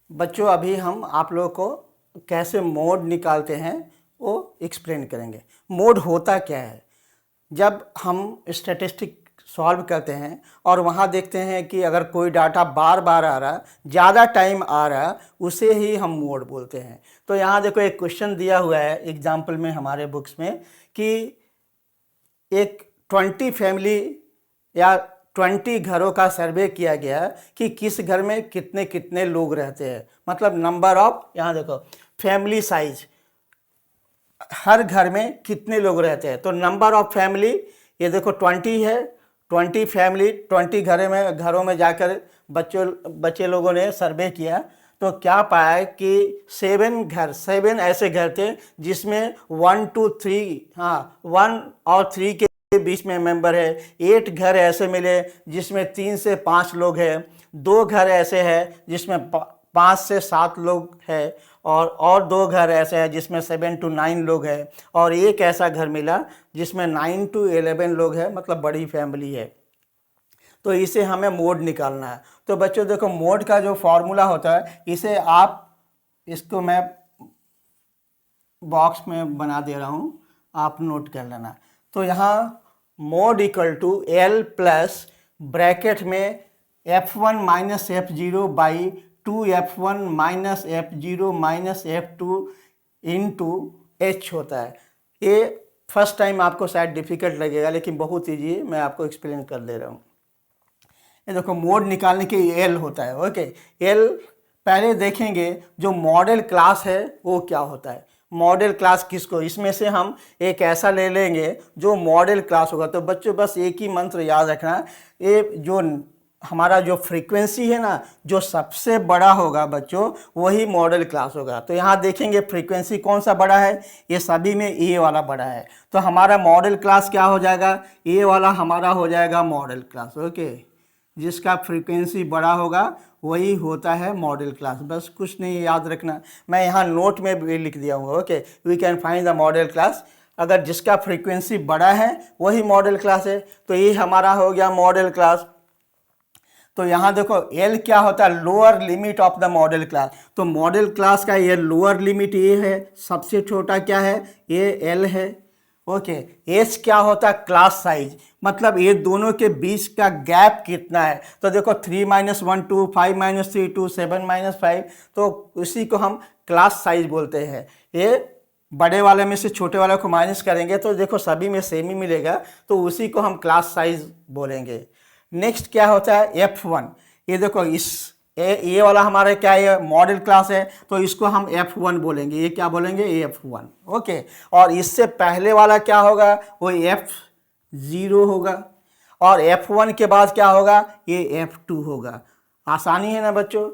बच्चों अभी हम आप लोगों को कैसे मोड निकालते हैं वो एक्सप्लेन करेंगे। मोड होता क्या है? जब हम स्टैटिस्टिक सॉल्व करते हैं और वहाँ देखते हैं कि अगर कोई डाटा बार बार आ रहा, ज़्यादा टाइम आ रहा, उसे ही हम मोड बोलते हैं। तो यहाँ देखो एक क्वेश्चन दिया हुआ है एग्जाम्पल में हमारे बुक्स में कि एक 20 फैमिली या 20 घरों का सर्वे किया गया कि किस घर में कितने कितने लोग रहते हैं, मतलब नंबर ऑफ, यहाँ देखो फैमिली साइज, हर घर में कितने लोग रहते हैं। तो नंबर ऑफ फैमिली ये देखो 20 है, 20 फैमिली 20 घरों में जाकर बच्चे लोगों ने सर्वे किया तो क्या पाया कि 7 ऐसे घर थे जिसमें 1 to 3, हाँ 1 और 3 के बीच में मेंबर है। 8 घर ऐसे मिले जिसमें 3 से 5 लोग हैं। 2 घर ऐसे हैं जिसमें 5 से 7 लोग हैं और 2 घर ऐसे हैं जिसमें 7 to 9 लोग हैं और एक ऐसा घर मिला जिसमें 9 to 11 लोग हैं, मतलब बड़ी फैमिली है। तो इसे हमें मोड निकालना है। तो बच्चों देखो मोड का जो फॉर्मूला होता है, इसे इसको मैं बॉक्स में बना दे रहा हूँ, आप नोट कर लेना। तो यहाँ mode equal to L plus bracket में f1 minus f0 by 2f1 minus f0 minus f2 into h होता है। ये फर्स्ट टाइम आपको शायद डिफिकल्ट लगेगा लेकिन बहुत ईजी है, मैं आपको एक्सप्लेन कर दे रहा हूँ। ये देखो मोड निकालने के एल होता है। ओके, एल पहले देखेंगे जो मॉडल क्लास है वो क्या होता है। मॉडल क्लास किसको, इसमें से हम एक ऐसा ले लेंगे जो मॉडल क्लास होगा। तो बच्चों बस एक ही मंत्र याद रखना, ये जो हमारा जो फ्रीक्वेंसी है ना, जो सबसे बड़ा होगा बच्चों वही मॉडल क्लास होगा। तो यहाँ देखेंगे फ्रीक्वेंसी कौन सा बड़ा है, ये सभी में ए वाला बड़ा है। तो हमारा मॉडल क्लास क्या हो जाएगा, ए वाला हमारा हो जाएगा मॉडल क्लास। ओके, जिसका फ्रीक्वेंसी बड़ा होगा वही होता है मॉडल क्लास। बस कुछ नहीं याद रखना, मैं यहाँ नोट में भी लिख दिया हूँ। Okay, we can find the modal class, अगर जिसका फ्रीक्वेंसी बड़ा है वही मॉडल क्लास है। तो ये हमारा हो गया मॉडल क्लास। तो यहाँ देखो L क्या होता है, lower limit of the modal class. तो मॉडल क्लास का ये लोअर लिमिट ये है, सबसे छोटा क्या है, ये L है। ओके, एच क्या होता है, क्लास साइज, मतलब ये दोनों के बीच का गैप कितना है। तो देखो 3 - 1 2, 5 - 3 2, 7 - 5, तो उसी को हम क्लास साइज बोलते हैं। ये बड़े वाले में से छोटे वाले को माइनस करेंगे तो देखो सभी में सेम ही मिलेगा, तो उसी को हम क्लास साइज बोलेंगे। नेक्स्ट क्या होता है F1, ये देखो ये वाला हमारा क्या है, मॉडल क्लास है, तो इसको हम F1 बोलेंगे। ये क्या बोलेंगे, F1। ओके, और इससे पहले वाला क्या होगा, वो F0 होगा, और F1 के बाद क्या होगा, ये F2 होगा। आसानी है ना बच्चों।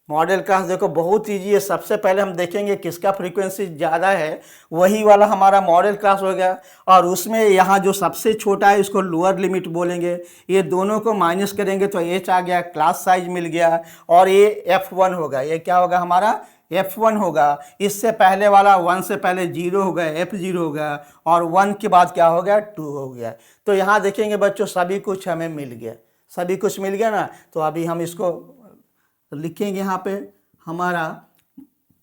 मॉडल क्लास देखो बहुत ईजी है। सबसे पहले हम देखेंगे किसका फ्रीक्वेंसी ज़्यादा है, वही वाला हमारा मॉडल क्लास हो गया। और उसमें यहाँ जो सबसे छोटा है इसको लोअर लिमिट बोलेंगे। ये दोनों को माइनस करेंगे तो एच आ गया, क्लास साइज मिल गया, और ये F1 होगा। ये क्या होगा, हमारा F1 होगा। इससे पहले वाला 1 से पहले 0 हो गया, F0 हो गया, और 1 के बाद क्या हो गया, 2 हो गया। तो यहाँ देखेंगे बच्चों सभी कुछ हमें मिल गया, सभी कुछ मिल गया ना। तो अभी हम इसको लिखेंगे यहाँ पे। हमारा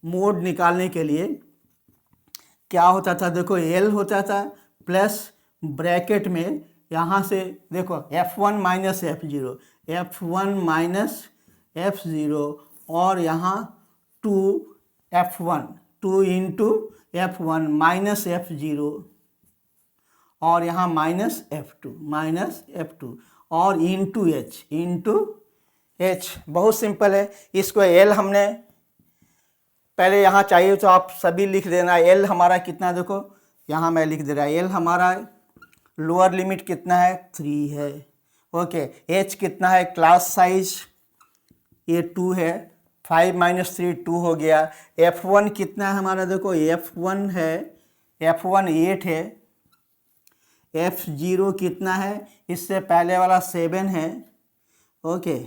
मोड निकालने के लिए क्या होता था, देखो L होता था प्लस ब्रैकेट में यहाँ से देखो F1 minus F0, F1 minus F0, और यहाँ 2F1, 2 into F1 minus F0, और यहाँ माइनस F2 और इंटू H। बहुत सिंपल है। इसको L हमने पहले यहाँ चाहिए तो आप सभी लिख देना। L हमारा कितना, देखो यहाँ मैं लिख दे रहा, L हमारा लोअर लिमिट कितना है, 3 है। ओके, H कितना है, क्लास साइज ये 2 है, 5 - 3 2 हो गया। F1 कितना है हमारा, देखो F1 है, F1 8 है। F0 कितना है, इससे पहले वाला 7 है। ओके,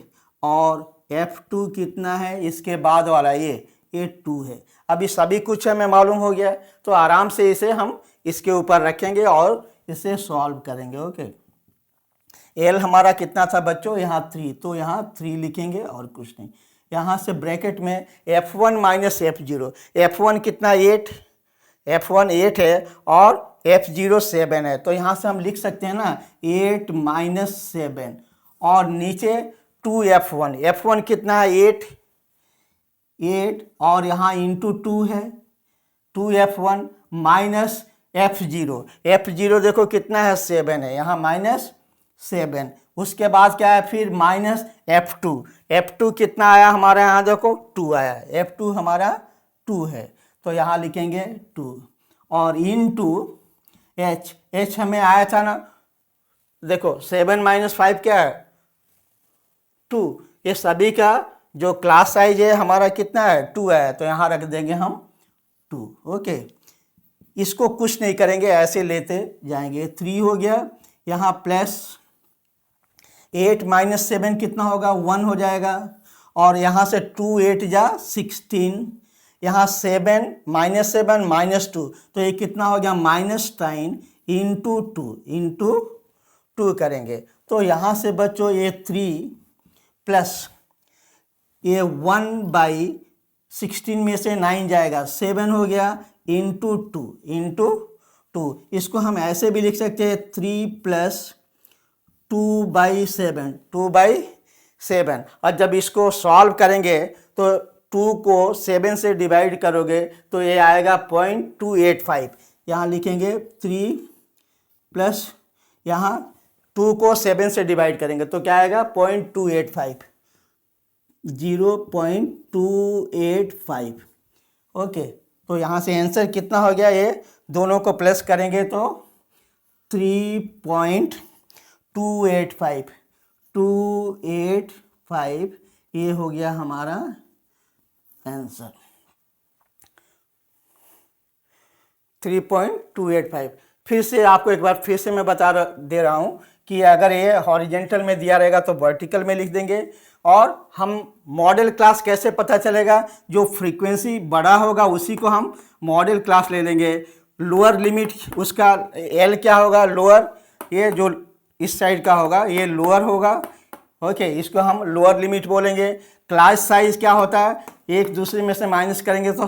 और F2 कितना है, इसके बाद वाला ये 2 है। अभी सभी कुछ हमें मालूम हो गया, तो आराम से इसे हम इसके ऊपर रखेंगे और इसे सॉल्व करेंगे। ओके, L हमारा कितना था बच्चों, यहाँ 3, तो यहाँ 3 लिखेंगे और कुछ नहीं। यहाँ से ब्रैकेट में F1 माइनस F0, F1 कितना 8, F1 8 है और F0 7 है, तो यहाँ से हम लिख सकते हैं ना 8 माइनस 7 और नीचे 2F1, F1 कितना है 8 और यहाँ इंटू 2 है 2F1 माइनस F0 देखो कितना है 7 है, यहाँ माइनस 7, उसके बाद क्या है फिर माइनस F2 कितना आया हमारे यहाँ देखो 2 आया, F2 हमारा 2 है, तो यहाँ लिखेंगे 2 और इनटू H हमें आया था ना, देखो 7 माइनस 5 क्या है 2, ये सभी का जो क्लास साइज है हमारा कितना है 2 है, तो यहाँ रख देंगे हम 2। ओके, इसको कुछ नहीं करेंगे, ऐसे लेते जाएंगे, 3 हो गया, यहाँ प्लस 8 माइनस 7 कितना होगा 1 हो जाएगा, और यहाँ से 2 8 जा 16, यहाँ 7 माइनस 7 माइनस 2, तो ये कितना हो गया -9 इंटू 2 करेंगे, तो यहाँ से बच्चों ये 3 प्लस ये 1/16 में से 9 जाएगा 7 हो गया इंटू 2, इसको हम ऐसे भी लिख सकते हैं 3 प्लस 2/7, और जब इसको सॉल्व करेंगे तो 2 को 7 से डिवाइड करोगे तो ये आएगा 0.285, यहाँ लिखेंगे 3 प्लस यहाँ 2 को 7 से डिवाइड करेंगे तो क्या आएगा 0.285, 0.285। ओके, तो यहाँ से आंसर कितना हो गया, ये दोनों को प्लस करेंगे तो 3.285 ये हो गया हमारा आंसर 3.285। फिर से आपको एक बार फिर से मैं दे रहा हूँ कि अगर ये हॉरिजेंटल में दिया रहेगा तो वर्टिकल में लिख देंगे, और हम मॉडल क्लास कैसे पता चलेगा, जो फ्रीक्वेंसी बड़ा होगा उसी को हम मॉडल क्लास ले लेंगे, लोअर लिमिट उसका L क्या होगा लोअर, ये जो इस साइड का होगा ये लोअर होगा, ओके, इसको हम लोअर लिमिट बोलेंगे। क्लास साइज क्या होता है, एक दूसरे में से माइनस करेंगे तो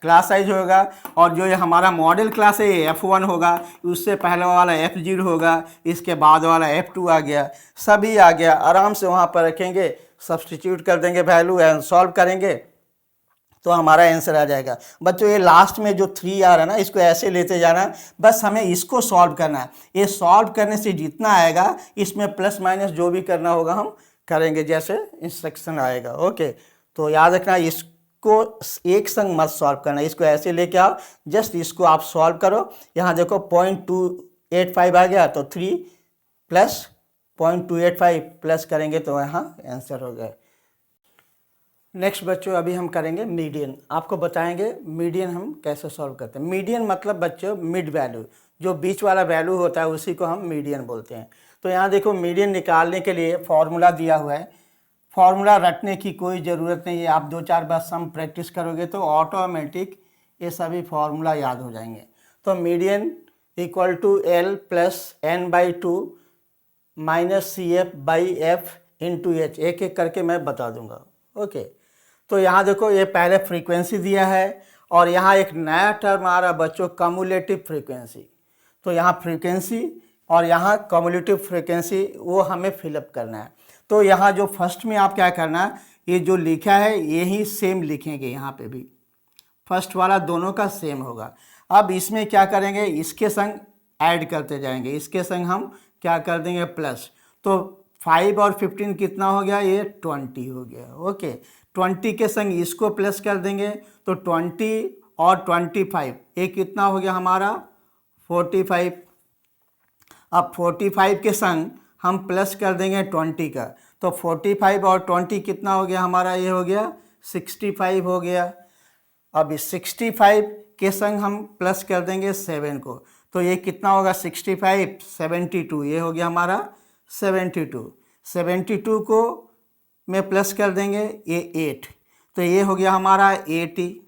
क्लास साइज होगा, और जो ये हमारा मॉडल क्लास है ये F1 होगा, उससे पहले वाला F0 होगा, इसके बाद वाला F2 आ गया, सभी आ गया, आराम से वहाँ पर रखेंगे, सब्सटीट्यूट कर देंगे वैल्यू एंड सॉल्व करेंगे तो हमारा आंसर आ जाएगा। बच्चों ये लास्ट में जो 3 आ रहा है ना, इसको ऐसे लेते जाना, बस हमें इसको सॉल्व करना है, ये सॉल्व करने से जितना आएगा इसमें प्लस माइनस जो भी करना होगा हम करेंगे जैसे इंस्ट्रक्शन आएगा। ओके, तो याद रखना इसको एक संग मत सॉल्व करना, इसको ऐसे लेके आओ, जस्ट इसको आप सॉल्व करो। यहाँ देखो 0.285 आ गया, तो 3 प्लस 0.285 प्लस करेंगे तो यहाँ आंसर हो गया। नेक्स्ट बच्चों अभी हम करेंगे मीडियन, आपको बताएंगे मीडियन हम कैसे सॉल्व करते हैं। मीडियन मतलब बच्चों मिड वैल्यू, जो बीच वाला वैल्यू होता है उसी को हम मीडियन बोलते हैं। तो यहाँ देखो मीडियन निकालने के लिए फॉर्मूला दिया हुआ है, फॉर्मूला रटने की कोई ज़रूरत नहीं है, आप 2-4 बार सम प्रैक्टिस करोगे तो ऑटोमेटिक ये सभी फॉर्मूला याद हो जाएंगे। तो median equal to L plus n/2 minus CF/F into H, एक एक करके मैं बता दूंगा। ओके, तो यहाँ देखो ये पहले फ्रीक्वेंसी दिया है और यहाँ एक नया टर्म आ रहा है बच्चों कम्युलेटिव फ्रीक्वेंसी, तो यहाँ फ्रीक्वेंसी और यहाँ कम्युलेटिव फ्रीक्वेंसी वो हमें फिलअप करना है। तो यहाँ जो फर्स्ट में आप क्या करना है, ये जो लिखा है यही सेम लिखेंगे, यहाँ पे भी फर्स्ट वाला दोनों का सेम होगा। अब इसमें क्या करेंगे, इसके संग ऐड करते जाएंगे, इसके संग हम क्या कर देंगे प्लस, तो 5 और 15 कितना हो गया, ये 20 हो गया। ओके, 20 के संग इसको प्लस कर देंगे तो 20 और 25 ये कितना हो गया हमारा 45। अब 45 के संग हम प्लस कर देंगे 20 का, तो 45 और 20 कितना हो गया हमारा, ये हो गया 65 हो गया। अब इस 65 के संग हम प्लस कर देंगे 7 को, तो ये कितना होगा 65 72, ये हो गया हमारा 72। 72 को में प्लस कर देंगे ये 8, तो ये हो गया हमारा 80,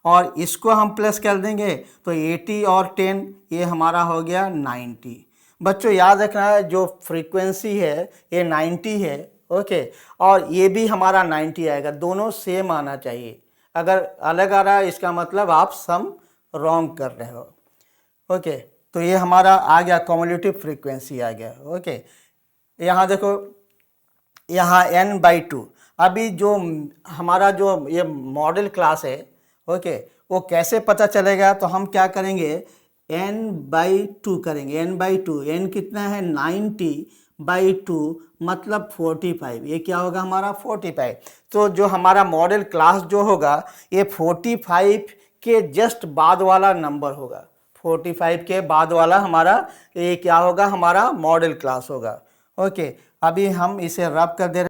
और इसको हम प्लस कर देंगे तो 80 और 10 ये हमारा हो गया 90। बच्चों याद रखना है जो फ्रीक्वेंसी है ये 90 है, ओके, और ये भी हमारा 90 आएगा, दोनों सेम आना चाहिए। अगर अलग आ रहा है इसका मतलब आप सम रॉन्ग कर रहे हो। ओके, तो ये हमारा आ गया, कम्युलेटिव फ्रीक्वेंसी आ गया। ओके, यहाँ देखो, यहाँ n/2। अभी जो हमारा जो ये मॉडल क्लास है, ओके, वो कैसे पता चलेगा? तो हम क्या करेंगे, n/2 करेंगे। n/2, n कितना है 90/2 मतलब 45। ये क्या होगा हमारा 45। तो जो हमारा मॉडल क्लास जो होगा ये 45 के जस्ट बाद वाला नंबर होगा। 45 के बाद वाला हमारा ये क्या होगा, हमारा मॉडल क्लास होगा। ओके, अभी हम इसे रब कर दे रहे।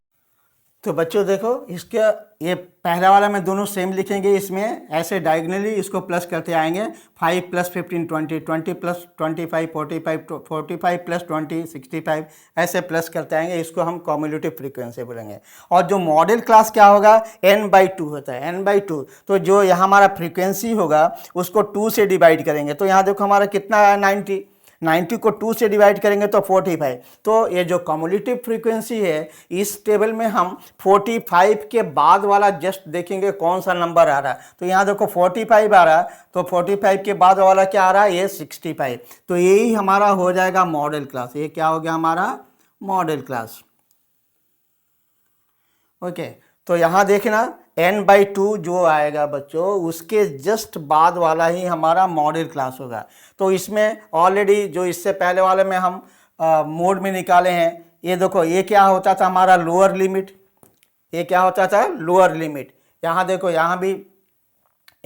तो बच्चों देखो, इसका ये पहला वाला में दोनों सेम लिखेंगे, इसमें ऐसे डायगनली इसको प्लस करते आएंगे। 5 + 15 20, 20 + 25 45, 45 + 20 65, ऐसे प्लस करते आएंगे। इसको हम कम्युलेटिव फ्रीक्वेंसी बोलेंगे। और जो मॉडल क्लास क्या होगा, n/2 होता है, n/2। तो जो यहाँ हमारा फ्रीक्वेंसी होगा उसको 2 से डिवाइड करेंगे। तो यहाँ देखो हमारा कितना है 90 को 2 से डिवाइड करेंगे तो 45। तो ये जो कम्युलेटिव फ्रीक्वेंसी है, इस टेबल में हम 45 के बाद वाला जस्ट देखेंगे कौन सा नंबर आ रहा है। तो यहाँ देखो 45 आ रहा है, तो 45 के बाद वाला क्या आ रहा है, ये 65। तो यही हमारा हो जाएगा मॉडल क्लास। ये क्या हो गया हमारा मॉडल क्लास। ओके, तो यहाँ देखना n/2 जो आएगा बच्चों, उसके जस्ट बाद वाला ही हमारा मॉडल क्लास होगा। तो इसमें ऑलरेडी जो इससे पहले वाले में हम मोड में निकाले हैं, ये देखो, ये क्या होता था हमारा लोअर लिमिट। ये क्या होता था लोअर लिमिट। यहाँ देखो, यहाँ भी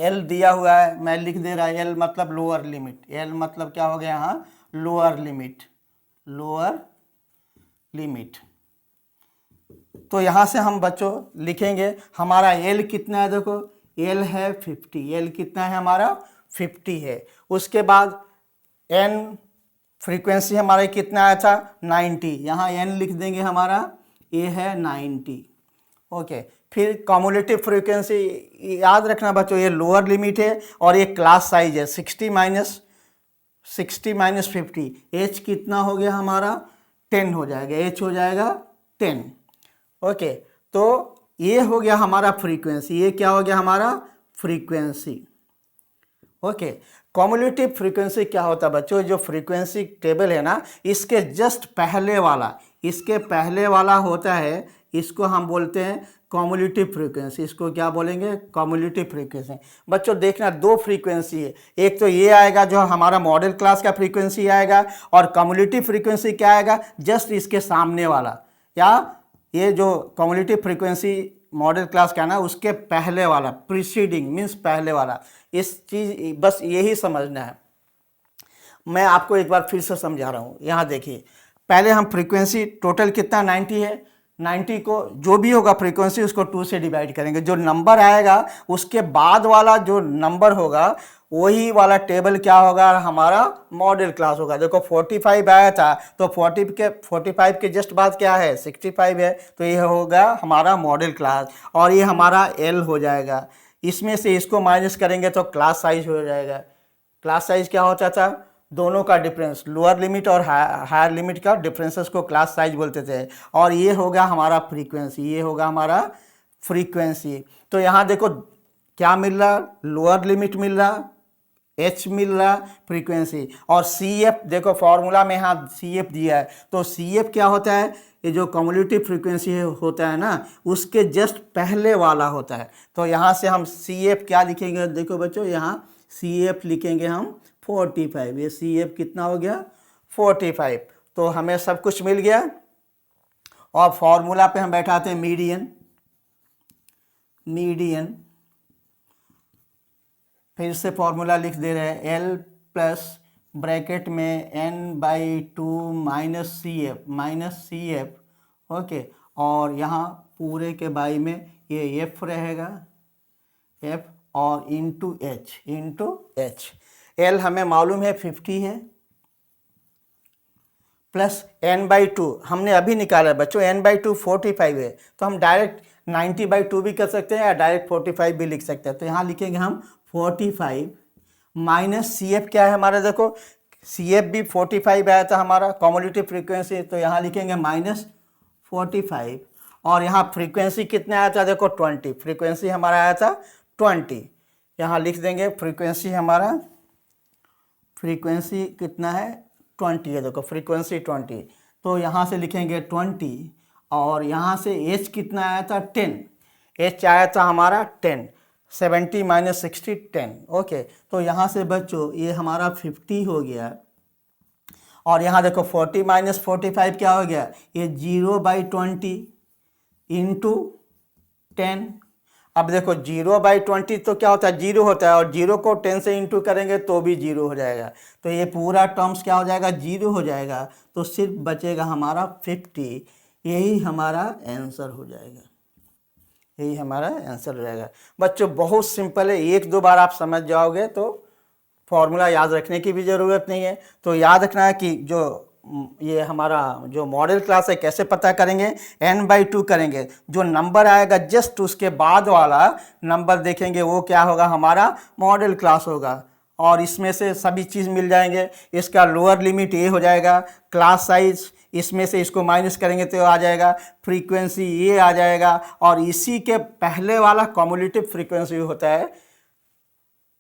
L दिया हुआ है, मैं लिख दे रहा है L मतलब लोअर लिमिट। L मतलब क्या हो गया यहाँ लोअर लिमिट, लोअर लिमिट। तो यहाँ से हम बच्चों लिखेंगे हमारा L कितना है, देखो L है 50। L कितना है हमारा 50 है। उसके बाद N फ्रीक्वेंसी हमारा कितना आया था 90। यहाँ N लिख देंगे, हमारा ये है 90। ओके, फिर कम्युलेटिव फ्रीक्वेंसी याद रखना बच्चों, ये लोअर लिमिट है और ये क्लास साइज है 60 - 50। H कितना हो गया हमारा 10 हो जाएगा, H हो जाएगा 10। ओके, तो ये हो गया हमारा फ्रीक्वेंसी। ये क्या हो गया हमारा फ्रीक्वेंसी। ओके, कम्युलेटिव फ्रीक्वेंसी क्या होता है बच्चों, जो फ्रीक्वेंसी टेबल है ना, इसके जस्ट पहले वाला, इसके पहले वाला होता है, इसको हम बोलते हैं कम्युलेटिव फ्रीक्वेंसी। इसको क्या बोलेंगे, कम्युलेटिव फ्रीक्वेंसी। बच्चों देखना, दो फ्रीक्वेंसी है, एक तो ये आएगा जो हमारा मॉडल क्लास का फ्रीक्वेंसी आएगा, और कम्युलेटिव फ्रीक्वेंसी क्या आएगा, जस्ट इसके सामने वाला, या ये जो कम्युलेटिव फ्रीक्वेंसी मॉडल क्लास का ना, उसके पहले वाला, प्रीसीडिंग मीन्स पहले वाला। इस चीज़ बस यही समझना है। मैं आपको एक बार फिर से समझा रहा हूँ। यहाँ देखिए, पहले हम फ्रीक्वेंसी टोटल कितना 90 है, 90 को जो भी होगा फ्रीक्वेंसी उसको 2 से डिवाइड करेंगे। जो नंबर आएगा उसके बाद वाला जो नंबर होगा वही वाला टेबल क्या होगा, हमारा मॉडल क्लास होगा। देखो 45 आया था, तो 45 के जस्ट बाद क्या है 65 है, तो ये होगा हमारा मॉडल क्लास, और ये हमारा L हो जाएगा। इसमें से इसको माइनस करेंगे तो क्लास साइज हो जाएगा। क्लास साइज क्या होता था, दोनों का डिफरेंस, लोअर लिमिट और हायर लिमिट का डिफरेंसेस को क्लास साइज बोलते थे। और ये होगा हमारा फ्रीक्वेंसी, ये होगा हमारा फ्रीक्वेंसी। तो यहाँ देखो क्या मिल रहा, लोअर लिमिट मिल रहा, H मिल रहा, फ्रीक्वेंसी, और CF देखो फॉर्मूला में यहाँ CF दिया है। तो CF क्या होता है, ये जो कम्युलेटिव फ्रीक्वेंसी होता है ना, उसके जस्ट पहले वाला होता है। तो यहाँ से हम CF क्या लिखेंगे, देखो बच्चों, यहाँ CF लिखेंगे हम 45। ये CF कितना हो गया 45। तो हमें सब कुछ मिल गया, और फॉर्मूला पे हम बैठाते हैं मीडियन। फिर से फॉर्मूला लिख दे रहे हैं, L प्लस ब्रैकेट में n/2 माइनस CF। ओके, और यहाँ पूरे के बाई में ये F रहेगा, F, और इंटू H। L हमें मालूम है 50 है, प्लस n/2 हमने अभी निकाला बच्चों, n/2 45 है। तो हम डायरेक्ट 90/2 भी कर सकते हैं, या डायरेक्ट 45 भी लिख सकते हैं। तो यहाँ लिखेंगे हम 45 माइनस CF क्या है हमारा, देखो CF भी 45 आया था हमारा कम्युलेटिव फ्रीक्वेंसी, तो यहाँ लिखेंगे -45, और यहाँ फ्रीक्वेंसी कितना आया था, देखो 20, फ्रीक्वेंसी हमारा आया था 20। यहाँ लिख देंगे फ्रीक्वेंसी हमारा, फ्रीक्वेंसी कितना है 20 है, देखो फ्रीक्वेंसी 20। तो यहाँ से लिखेंगे 20 और यहाँ से एच कितना आया था 10, एच आया था हमारा 10, 70 माइनस 60 10। ओके, तो यहाँ से बच्चों ये हमारा 50 हो गया और यहाँ देखो 40 माइनस 45 क्या हो गया, ये 0/20 इंटू 10। अब देखो 0/20 तो क्या होता है, 0 होता है और 0 को 10 से इंटू करेंगे तो भी 0 हो जाएगा, तो ये पूरा टर्म्स क्या हो जाएगा 0 हो जाएगा, तो सिर्फ बचेगा हमारा 50। यही हमारा आंसर हो जाएगा, यही हमारा आंसर हो जाएगा। बच्चों बहुत सिंपल है, 1-2 बार आप समझ जाओगे तो फॉर्मूला याद रखने की भी ज़रूरत नहीं है। तो याद रखना है कि जो ये हमारा जो मॉडल क्लास है कैसे पता करेंगे, n/2 करेंगे, जो नंबर आएगा जस्ट उसके बाद वाला नंबर देखेंगे वो क्या होगा, हमारा मॉडल क्लास होगा और इसमें से सभी चीज़ मिल जाएंगे। इसका लोअर लिमिट ये हो जाएगा, क्लास साइज इसमें से इसको माइनस करेंगे तो आ जाएगा, फ्रीक्वेंसी ये आ जाएगा और इसी के पहले वाला कम्युलेटिव फ्रीक्वेंसी होता है,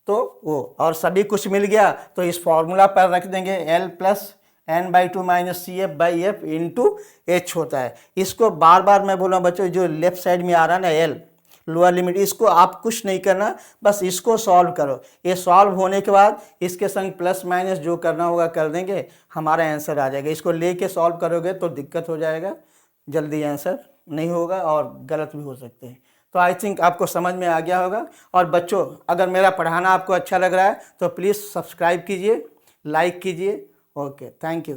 तो वो और सभी कुछ मिल गया। तो इस फॉर्मूला पर रख देंगे L plus n/2 minus CF/F into H होता है। इसको बार बार मैं बोल रहा हूँ बच्चों, जो लेफ्ट साइड में आ रहा है ना L लोअर लिमिट, इसको आप कुछ नहीं करना, बस इसको सॉल्व करो। ये सॉल्व होने के बाद इसके संग प्लस माइनस जो करना होगा कर देंगे, हमारा आंसर आ जाएगा। इसको लेके सॉल्व करोगे तो दिक्कत हो जाएगा, जल्दी आंसर नहीं होगा और गलत भी हो सकते हैं। तो आई थिंक आपको समझ में आ गया होगा। और बच्चों अगर मेरा पढ़ाना आपको अच्छा लग रहा है तो प्लीज़ सब्सक्राइब कीजिए, लाइक कीजिए। Okay, thank you.